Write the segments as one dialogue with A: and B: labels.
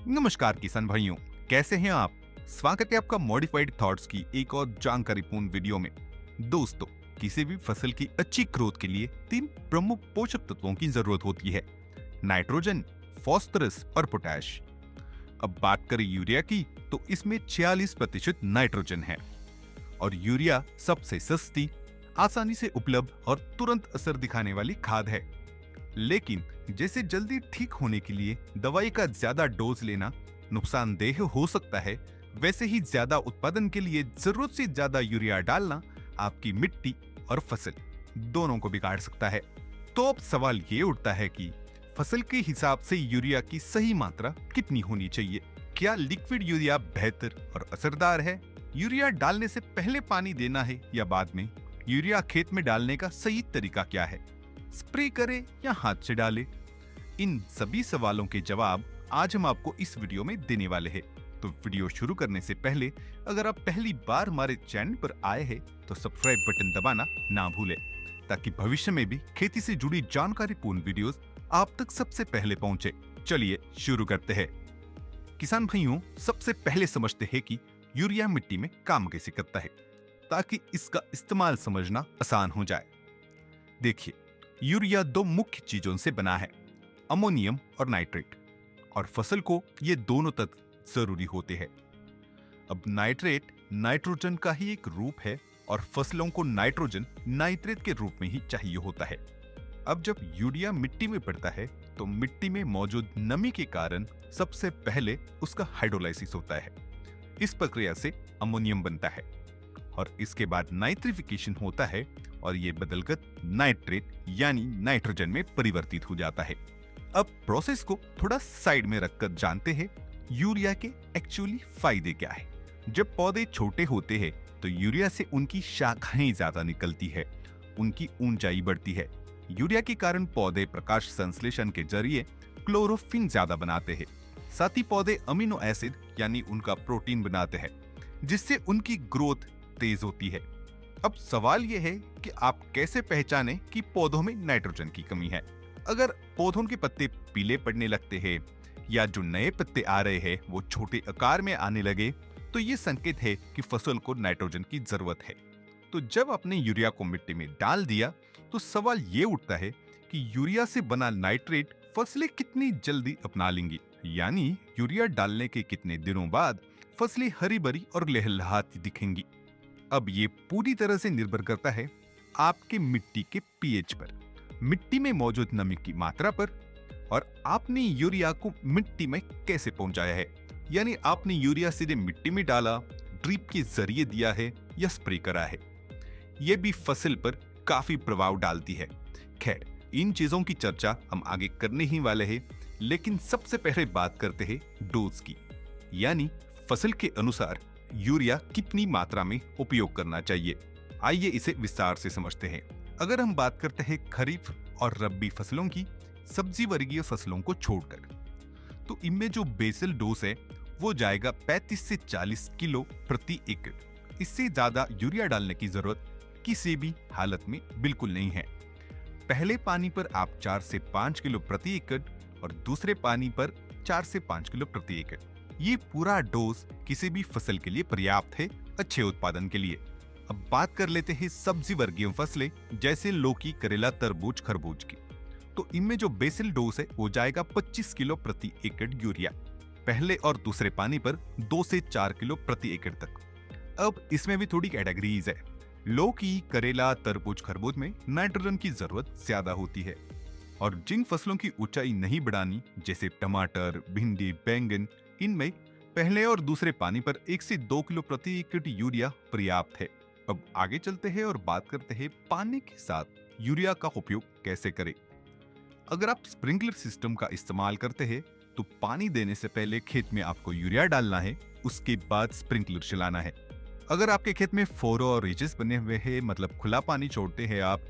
A: नमस्कार किसान भाइयों, कैसे हैं आप। स्वागत है आपका मॉडिफाइड थॉट्स की एक और जानकारीपूर्ण वीडियो में। दोस्तों, किसी भी फसल की अच्छी ग्रोथ के लिए तीन प्रमुख पोषक तत्वों की जरूरत होती है: नाइट्रोजन, फास्फोरस और पोटैश। अब बात करें यूरिया की, तो इसमें 46% नाइट्रोजन है और यूरिया सबसे सस्ती, आसानी से उपलब्ध और तुरंत असर दिखाने वाली खाद है। लेकिन जैसे जल्दी ठीक होने के लिए दवाई का ज्यादा डोज लेना नुकसानदेह हो सकता है, वैसे ही ज्यादा उत्पादन के लिए जरूरत से ज्यादा यूरिया डालना आपकी मिट्टी और फसल दोनों को बिगाड़ सकता है। तो अब सवाल ये उठता है कि फसल के हिसाब से यूरिया की सही मात्रा कितनी होनी चाहिए। क्या लिक्विड यूरिया बेहतर और असरदार है? यूरिया डालने से पहले पानी देना है या बाद में? यूरिया खेत में डालने का सही तरीका क्या है? स्प्रे करें या हाथ से डालें? इन सभी सवालों के जवाब आज हम आपको इस वीडियो में देने वाले हैं। तो वीडियो शुरू करने से पहले अगर आप पहली बार हमारे चैनल पर आए हैं तो सब्सक्राइब बटन दबाना ना भूलें, ताकि भविष्य में भी खेती से जुड़ी जानकारीपूर्ण वीडियोस आप तक सबसे पहले पहुंचे। चलिए शुरू करते हैं। किसान भाइयों, सबसे पहले समझते हैं कि यूरिया मिट्टी में काम कैसे करता है, ताकि इसका इस्तेमाल समझना आसान हो जाए। देखिए, यूरिया दो मुख्य चीजों से बना है, अमोनियम और नाइट्रेट, और फसल को ये दोनों तत्व जरूरी होते हैं। अब नाइट्रेट नाइट्रोजन का ही एक रूप है और फसलों को नाइट्रोजन नाइट्रेट के रूप में ही चाहिए होता है। अब जब यूरिया मिट्टी में पड़ता है तो मिट्टी में मौजूद नमी के कारण सबसे पहले उसका हाइड्रोलाइसिस होता है। इस प्रक्रिया से अमोनियम बनता है और इसके बाद नाइट्रिफिकेशन होता है और ये बदलकर नाइट्रेट यानी नाइट्रोजन में परिवर्तित हो जाता है। अब प्रोसेस को थोड़ा साइड में रखकर जानते हैं यूरिया के एक्चुअली फायदे क्या है। जब पौधे छोटे होते हैं तो यूरिया से उनकी शाखाएं ज्यादा निकलती है, उनकी ऊंचाई बढ़ती है। यूरिया के कारण पौधे प्रकाश संश्लेषण के जरिए क्लोरोफिन ज्यादा बनाते हैं। साथ ही पौधे अमीनो एसिड यानी उनका प्रोटीन बनाते हैं, जिससे उनकी ग्रोथ तेज होती है। अब सवाल यह है कि आप कैसे पहचानें कि पौधों में नाइट्रोजन की कमी है। अगर पौधों के पत्ते पीले पड़ने लगते हैं या जो नए पत्ते आ रहे हैं वो छोटे आकार में आने लगे, तो ये संकेत है कि फसल को नाइट्रोजन की जरूरत है। तो जब आपने यूरिया को मिट्टी में डाल दिया तो सवाल ये उठता है कि यूरिया से बना नाइट्रेट फसलें कितनी जल्दी अपना लेंगी, यानी यूरिया डालने के कितने दिनों बाद फसलें हरी भरी और लहलहाती दिखेंगी। अब ये पूरी तरह से निर्भर करता है आपके मिट्टी के पीएच पर, मिट्टी में मौजूद नमी की मात्रा पर, और आपने यूरिया को मिट्टी में कैसे पहुंचाया है। यानी आपने यूरिया सीधे मिट्टी में डाला, ड्रिप के जरिए दिया है या स्प्रे करा है। यह भी फसल पर काफी प्रभाव डालती है। खैर, इन चीजों की चर्चा हम आगे करने ही वाले हैं, लेकिन सबसे पहले बात करते हैं डोज की, यानी फसल के अनुसार यूरिया कितनी मात्रा में उपयोग करना चाहिए। आइए इसे विस्तार से समझते हैं। अगर हम बात करते हैं खरीफ और रबी फसलों की, सब्जी वर्गीय फसलों को छोड़कर, तो इनमें जो बेसल डोज है वो जाएगा 35 से 40 किलो प्रति एकड़। इससे ज्यादा यूरिया डालने की जरूरत किसी भी हालत में बिल्कुल नहीं है। पहले पानी पर आप 4 से 5 किलो प्रति एकड़ और दूसरे पानी पर 4 से 5 किलो प्रति एकड़। ये पूरा डोज किसी भी फसल के लिए पर्याप्त है अच्छे उत्पादन के लिए। अब बात कर लेते हैं सब्जी वर्गीय फसलें जैसे लौकी, करेला, तरबूज, खरबूज की। तो इनमें जो बेसल डोज है वो जाएगा 25 किलो प्रति एकड़ यूरिया, पहले और दूसरे पानी पर 2 से 4 किलो प्रति एकड़ तक। अब इसमें भी थोड़ी कैटेगरीज है। लौकी, करेला, तरबूज, खरबूज में नाइट्रोजन की जरूरत ज्यादा होती है, और जिन फसलों की ऊंचाई नहीं बढ़ानी जैसे टमाटर, भिंडी, बैंगन, इनमें पहले और दूसरे पानी पर 1 से 2 किलो प्रति एकड़ यूरिया पर्याप्त है। अब आगे चलते हैं और बात करते हैं पानी के साथ यूरिया का उपयोग कैसे करें। अगर आप स्प्रिंकलर सिस्टम का इस्तेमाल करते हैं तो पानी देने से पहले खेत में आपको यूरिया डालना है, उसके बाद स्प्रिंकलर चलाना है। अगर आपके खेत में फोरो और रिचेस बने हुए हैं, मतलब खुला पानी छोड़ते हैं आप,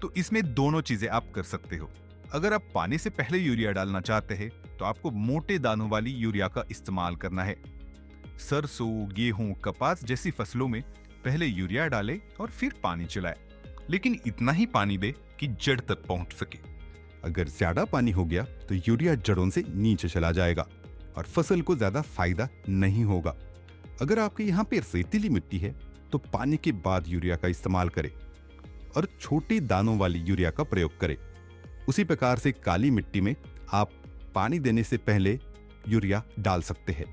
A: तो इसमें दोनों चीजें आप कर सकते हो। अगर आप पानी से पहले यूरिया डालना चाहते हैं तो आपको मोटे दानों वाली यूरिया का इस्तेमाल करना है। सरसों, गेहूं, कपास जैसी फसलों में पहले यूरिया डालें और फिर पानी चलाएं, लेकिन इतना ही पानी दे कि जड़ तक पहुंच सके। अगर ज्यादा पानी हो गया तो यूरिया जड़ों से नीचे चला जाएगा। और फसल को ज्यादा फायदा नहीं होगा। अगर आपके यहाँ पे रेतीली मिट्टी है तो पानी के बाद यूरिया का इस्तेमाल करें और छोटे दानों वाली यूरिया का प्रयोग करें। उसी प्रकार से काली मिट्टी में आप पानी देने से पहले यूरिया डाल सकते हैं।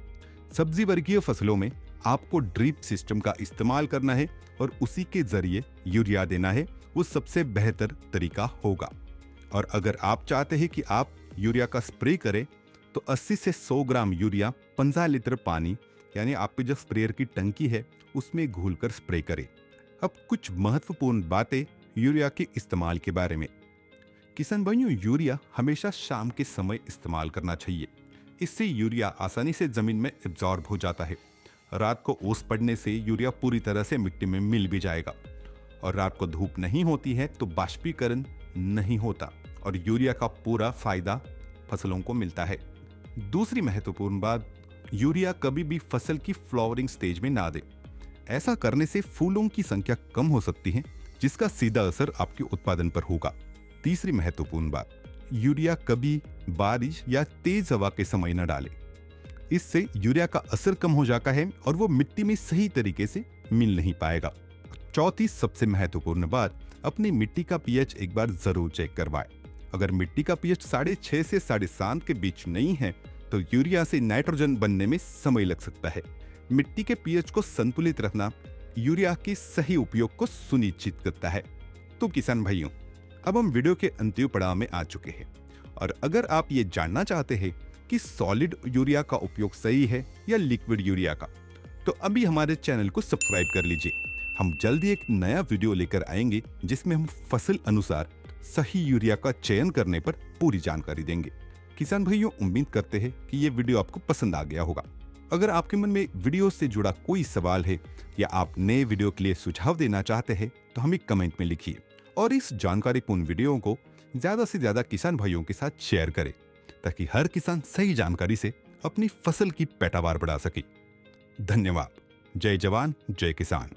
A: सब्जी वर्गीय फसलों में आपको ड्रिप सिस्टम का इस्तेमाल करना है और उसी के जरिए यूरिया देना है, वो सबसे बेहतर तरीका होगा। और अगर आप चाहते हैं कि आप यूरिया का स्प्रे करें तो 80 से 100 ग्राम यूरिया 15 लीटर पानी यानी आपकी जो स्प्रेयर की टंकी है उसमें घोलकर स्प्रे करें। अब कुछ महत्वपूर्ण बातें यूरिया के इस्तेमाल के बारे में। किसान भाइयों, यूरिया हमेशा शाम के समय इस्तेमाल करना चाहिए। इससे यूरिया आसानी से जमीन में एब्जॉर्ब हो जाता है। रात को ओस पड़ने से यूरिया पूरी तरह से मिट्टी में मिल भी जाएगा और रात को धूप नहीं होती है तो बाष्पीकरण नहीं होता और यूरिया का पूरा फायदा फसलों को मिलता है। दूसरी महत्वपूर्ण बात, यूरिया कभी भी फसल की फ्लावरिंग स्टेज में ना दे। ऐसा करने से फूलों की संख्या कम हो सकती है जिसका सीधा असर आपके उत्पादन पर होगा। तीसरी महत्वपूर्ण बात, यूरिया कभी बारिश या तेज हवा के समय न डालें। इससे यूरिया का असर कम हो जाता है और वो मिट्टी में सही तरीके से मिल नहीं पाएगा। चौथी सबसे महत्वपूर्ण बात, अपनी मिट्टी का पीएच एक बार जरूर चेक करवाएं। अगर मिट्टी का पीएच 6.5 से 7.5 के बीच नहीं है तो यूरिया से नाइट्रोजन बनने में समय लग सकता है। मिट्टी के पीएच को संतुलित रखना यूरिया के सही उपयोग को सुनिश्चित करता है। तो किसान भाइयों, अब हम वीडियो के अंतिम पड़ाव में आ चुके हैं और अगर आप ये जानना चाहते हैं कि सॉलिड यूरिया का उपयोग सही है या लिक्विड यूरिया का, तो अभी हमारे चैनल को सब्सक्राइब कर लीजिए। हम जल्दी एक नया वीडियो लेकर आएंगे जिसमें हम फसल अनुसार सही यूरिया का चयन करने पर पूरी जानकारी देंगे। किसान भाइयों, उम्मीद करते हैं कि ये वीडियो आपको पसंद आ गया होगा। अगर आपके मन में वीडियो से जुड़ा कोई सवाल है या आप नए वीडियो के लिए सुझाव देना चाहते हैं तो हमें कमेंट में लिखिए और इस जानकारीपूर्ण वीडियो को ज्यादा से ज्यादा किसान भाइयों के साथ शेयर करें ताकि हर किसान सही जानकारी से अपनी फसल की पैदावार बढ़ा सके। धन्यवाद। जय जवान, जय किसान।